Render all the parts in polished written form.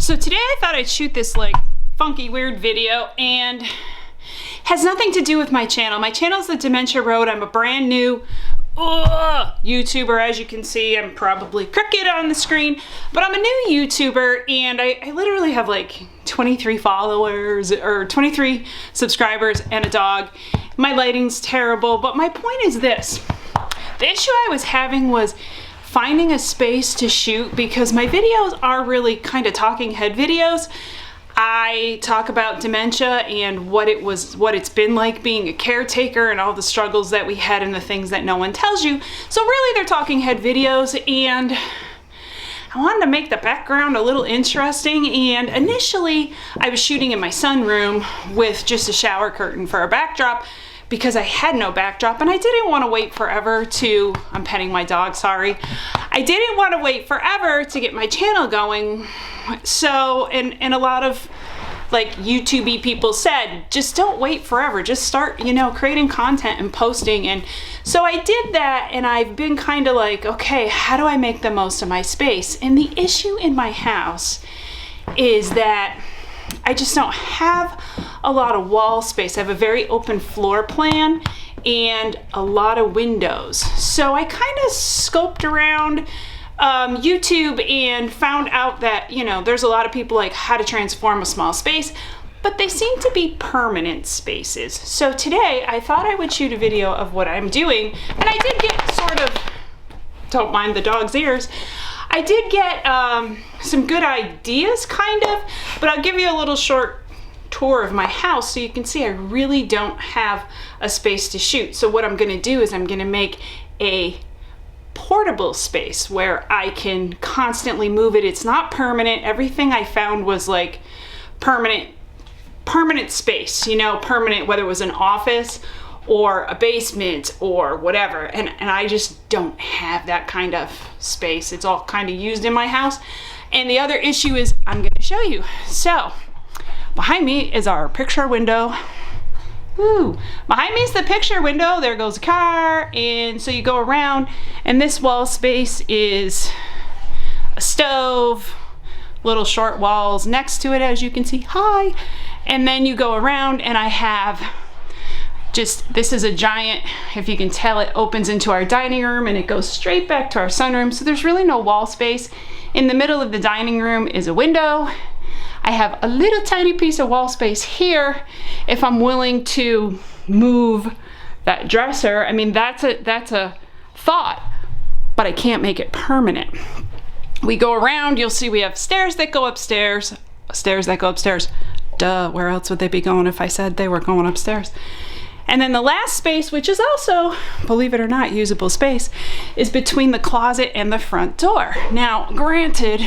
So today I thought I'd shoot this like funky weird video, and has nothing to do with my channel. My channel's the Dementia Road. I'm a brand new YouTuber. As you can see, I'm probably crooked on the screen, but I'm a new YouTuber, and I literally have like 23 followers or 23 subscribers and a dog. My lighting's terrible, but my point is this. The issue I was having was finding a space to shoot, because my videos are really kind of talking head videos. I talk about dementia and what it's been like being a caretaker and all the struggles that we had and the things that no one tells you. So really they're talking head videos, and I wanted to make the background a little interesting. And initially I was shooting in my sunroom with just a shower curtain for a backdrop, because I had no backdrop and I didn't want to wait forever to, I'm petting my dog, sorry. I didn't want to wait forever to get my channel going. So, and a lot of like YouTube-y people said, just don't wait forever. Just start, you know, creating content and posting. And so I did that, and I've been kind of like, okay, how do I make the most of my space? And the issue in my house is that I just don't have a lot of wall space. I have a very open floor plan and a lot of windows. So I kind of scoped around YouTube and found out that, you know, there's a lot of people like how to transform a small space, but they seem to be permanent spaces. So today I thought I would shoot a video of what I'm doing, and I did get sort of, don't mind the dog's ears, I did get some good ideas kind of, but I'll give you a little short tour of my house so you can see I really don't have a space to shoot. So what I'm gonna do is I'm gonna make a portable space where I can constantly move it. It's not permanent. Everything I found was like permanent space, you know, permanent, whether it was an office or a basement or whatever. And I just don't have that kind of space. It's all kind of used in my house. And the other issue is I'm gonna show you. So behind me is our picture window. Woo. Behind me is the picture window. There goes a car. And so you go around, and this wall space is a stove, little short walls next to it, as you can see. Hi. And then you go around, and I have just, this is a giant, if you can tell, it opens into our dining room and it goes straight back to our sunroom. So there's really no wall space. In the middle of the dining room is a window. I have a little tiny piece of wall space here if I'm willing to move that dresser. I mean, that's a thought, but I can't make it permanent. We go around, you'll see we have stairs that go upstairs, stairs that go upstairs. Duh, where else would they be going if I said they were going upstairs? And then the last space, which is also, believe it or not, usable space, is between the closet and the front door. Now, granted,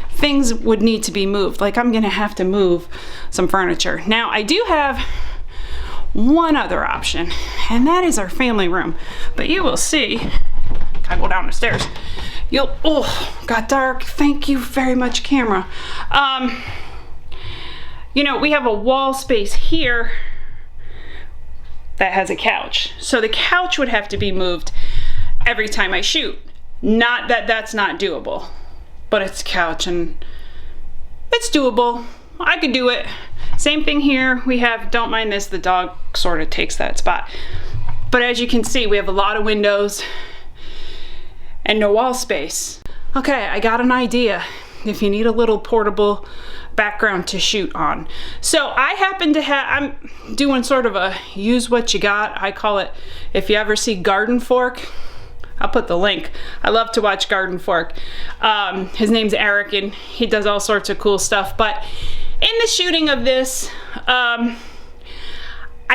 things would need to be moved. Like I'm gonna have to move some furniture. Now I do have one other option, and that is our family room. But you will see, I go down the stairs. Oh, got dark. Thank you very much, camera. You know, we have a wall space here that has a couch. So the couch would have to be moved every time I shoot. Not that that's not doable, but it's a couch and it's doable. I could do it. Same thing here. We have, don't mind this, the dog sort of takes that spot. But as you can see, we have a lot of windows and no wall space. Okay, I got an idea if you need a little portable background to shoot on. So I happen to have, I'm doing sort of a use what you got. I call it, if you ever see Garden Fork, I'll put the link. I love to watch Garden Fork. His name's Eric, and he does all sorts of cool stuff. But in the shooting of this, I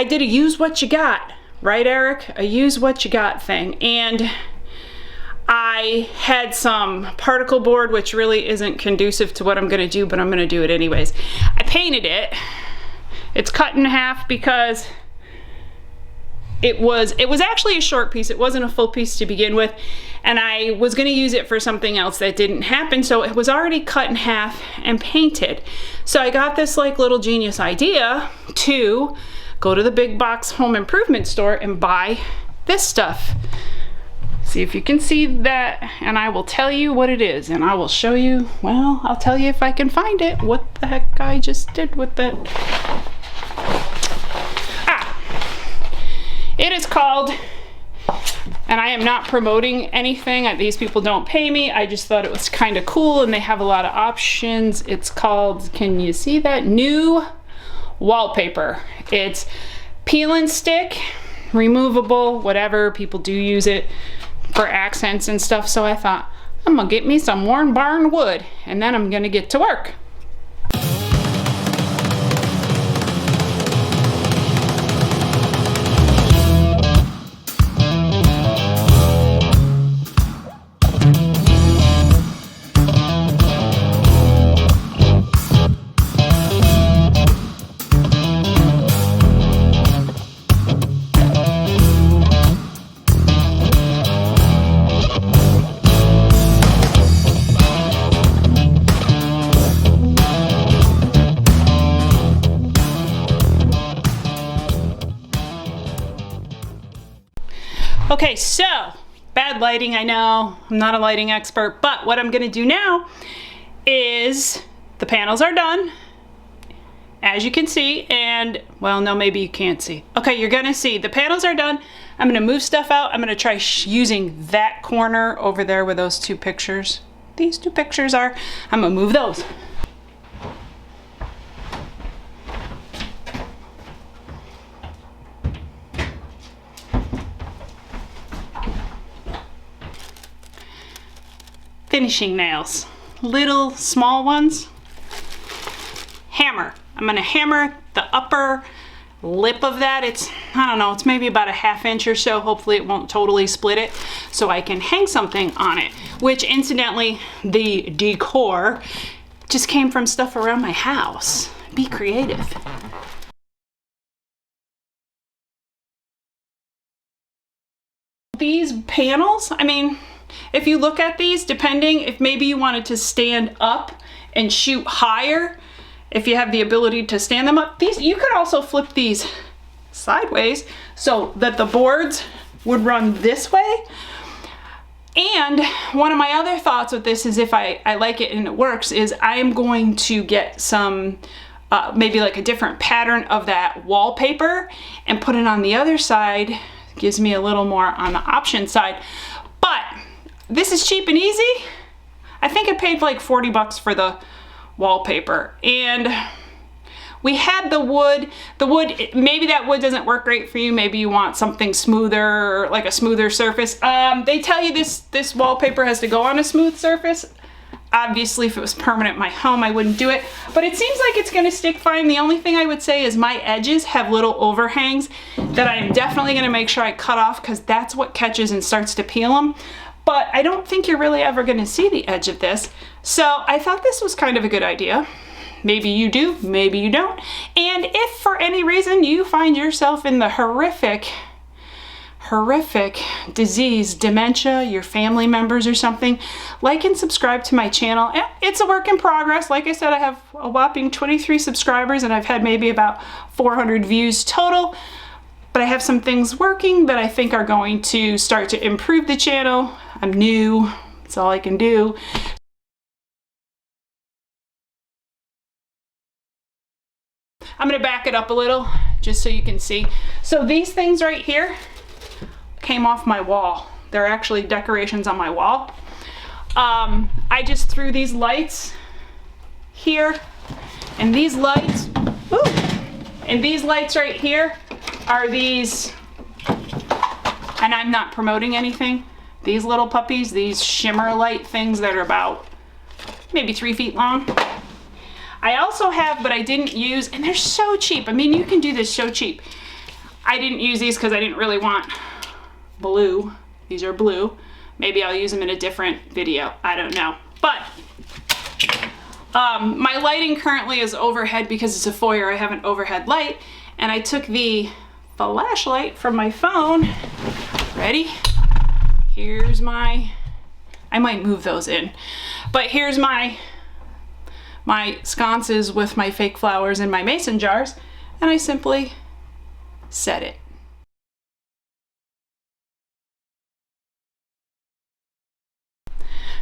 did a use what you got, right, Eric? A use what you got thing. And I had some particle board, which really isn't conducive to what I'm gonna do, but I'm gonna do it anyways. I painted it. It's cut in half because it was actually a short piece. It wasn't a full piece to begin with, and I was gonna use it for something else that didn't happen, so it was already cut in half and painted. So I got this like little genius idea to go to the big box home improvement store and buy this stuff. See if you can see that, and I will tell you what it is, and I will show you, well, I'll tell you if I can find it, what the heck I just did with it. It is called, and I am not promoting anything, these people don't pay me, I just thought it was kind of cool, and they have a lot of options. It's called, can you see that? New Wallpaper. It's peel and stick, removable, whatever, people do use it for accents and stuff, so I thought, I'm gonna get me some worn barn wood, and then I'm gonna get to work. Okay, so bad lighting, I know, I'm not a lighting expert, but what I'm gonna do now is the panels are done, as you can see, and well, no, maybe you can't see. Okay, you're gonna see the panels are done. I'm gonna move stuff out. I'm gonna try using that corner over there where those two pictures, these two pictures are. I'm gonna move those. Finishing nails, little small ones. Hammer. I'm gonna hammer the upper lip of that. It's, I don't know, it's maybe about a ½ inch or so. Hopefully it won't totally split it, so I can hang something on it, which incidentally, the decor just came from stuff around my house. Be creative. These panels, I mean, if you look at these, depending if maybe you wanted to stand up and shoot higher, if you have the ability to stand them up, these, you could also flip these sideways so that the boards would run this way. And one of my other thoughts with this is, if I like it and it works, is I am going to get some maybe like a different pattern of that wallpaper and put it on the other side. Gives me a little more on the option side. But this is cheap and easy. I think I paid like 40 bucks for the wallpaper, and we had the wood. Maybe that wood doesn't work great for you. Maybe you want something smoother, like a smoother surface. They tell you this wallpaper has to go on a smooth surface. Obviously, if it was permanent in my home, I wouldn't do it, but it seems like it's gonna stick fine. The only thing I would say is my edges have little overhangs that I am definitely gonna make sure I cut off, because that's what catches and starts to peel them. But I don't think you're really ever gonna see the edge of this. So I thought this was kind of a good idea. Maybe you do, maybe you don't. And if for any reason you find yourself in the horrific disease, dementia, your family members or something, like and subscribe to my channel. It's a work in progress. Like I said, I have a whopping 23 subscribers and I've had maybe about 400 views total. But I have some things working that I think are going to start to improve the channel. I'm new, that's all I can do. I'm gonna back it up a little just so you can see. So these things right here came off my wall. They're actually decorations on my wall. I just threw these lights here, and these lights, and these lights right here are these, and I'm not promoting anything, these little puppies, these shimmer light things that are about maybe 3 feet long. I also have, but I didn't use, and they're so cheap. I mean, you can do this so cheap. I didn't use these because I didn't really want blue. These are blue. Maybe I'll use them in a different video. I don't know. But my lighting currently is overhead because it's a foyer. I have an overhead light, and I took the flashlight from my phone. Ready? Here's my, I might move those in, but here's my sconces with my fake flowers in my mason jars, and I simply set it.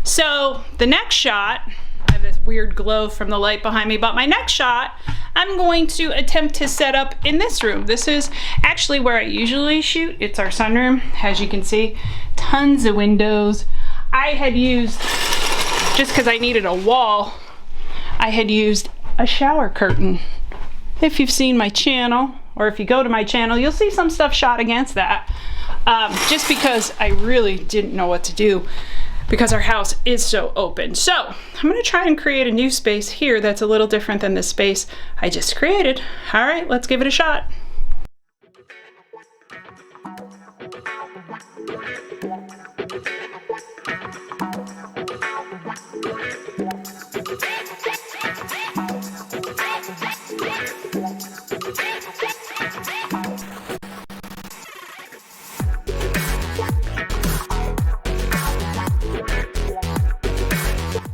So the next shot, I have this weird glow from the light behind me, but my next shot, I'm going to attempt to set up in this room. This is actually where I usually shoot. It's our sunroom, as you can see, tons of windows. I had used, just because I needed a wall, I had used a shower curtain. If you've seen my channel, or if you go to my channel, you'll see some stuff shot against that. Just because I really didn't know what to do because our house is so open. So I'm gonna try and create a new space here that's a little different than the space I just created. All right, let's give it a shot.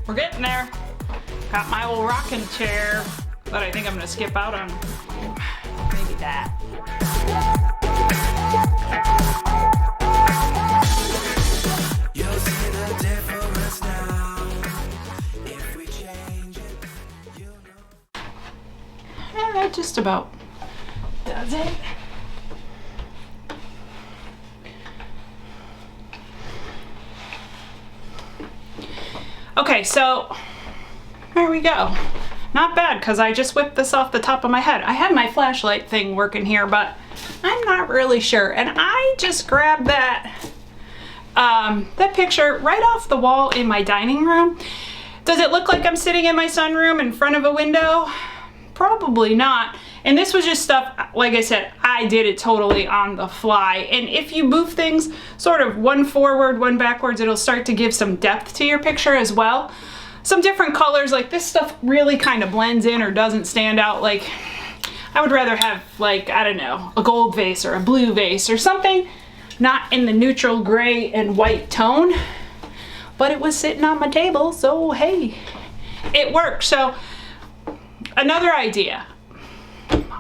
We're getting there. Got my old rocking chair, but I think I'm gonna skip out on maybe that. You'll see the difference now. If we change it, you know. And that just about does it. Okay, so there we go. Not bad, because I just whipped this off the top of my head. I had my flashlight thing working here, but I'm not really sure. And I just grabbed that picture right off the wall in my dining room. Does it look like I'm sitting in my sunroom in front of a window? Probably not. And this was just stuff, like I said, I did it totally on the fly. And if you move things sort of one forward, one backwards, it'll start to give some depth to your picture as well. Some different colors, like this stuff really kind of blends in or doesn't stand out. Like I would rather have, like, I don't know, a gold vase or a blue vase or something not in the neutral gray and white tone. But it was sitting on my table, so hey, it worked. So another idea.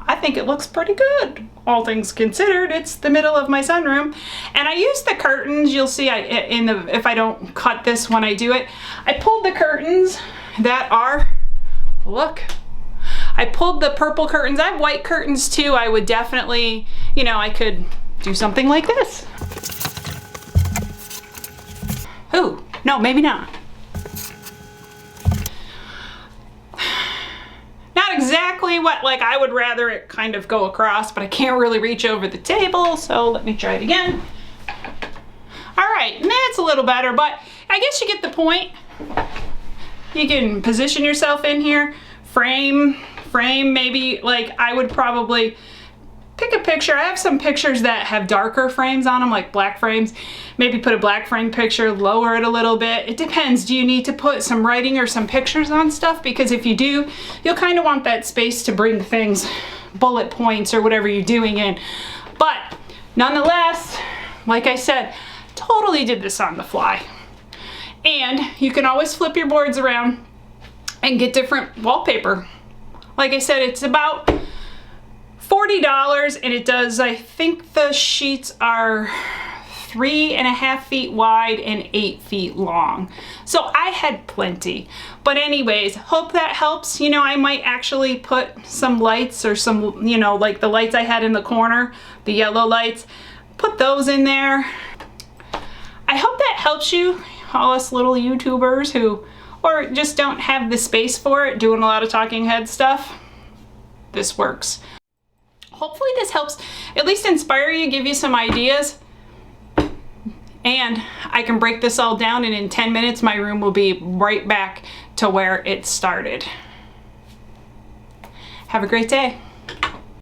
I think it looks pretty good, all things considered. It's the middle of my sunroom, and I used the curtains. You'll see if I don't cut this when I do it, I pulled the curtains that are, look, I pulled the purple curtains. I have white curtains too. I would definitely, you know, I could do something like this. Ooh, no, maybe not. Exactly what, like, I would rather it kind of go across, but I can't really reach over the table, so let me try it again. All right, that's a little better, but I guess you get the point. You can position yourself in here, frame, maybe, like, I would probably pick a picture. I have some pictures that have darker frames on them, like black frames. Maybe put a black frame picture, lower it a little bit. It depends. Do you need to put some writing or some pictures on stuff? Because if you do, you'll kind of want that space to bring things, bullet points or whatever you're doing in. But nonetheless, like I said, totally did this on the fly. And you can always flip your boards around and get different wallpaper. Like I said, it's about $40, and it does, I think the sheets are 3.5 feet wide and 8 feet long. So I had plenty. But anyways, hope that helps. You know, I might actually put some lights or some, you know, like the lights I had in the corner, the yellow lights, put those in there. I hope that helps you, all us little YouTubers who, or just don't have the space for it, doing a lot of talking head stuff. This works. Hopefully this helps at least inspire you, give you some ideas. And I can break this all down, and in 10 minutes my room will be right back to where it started. Have a great day.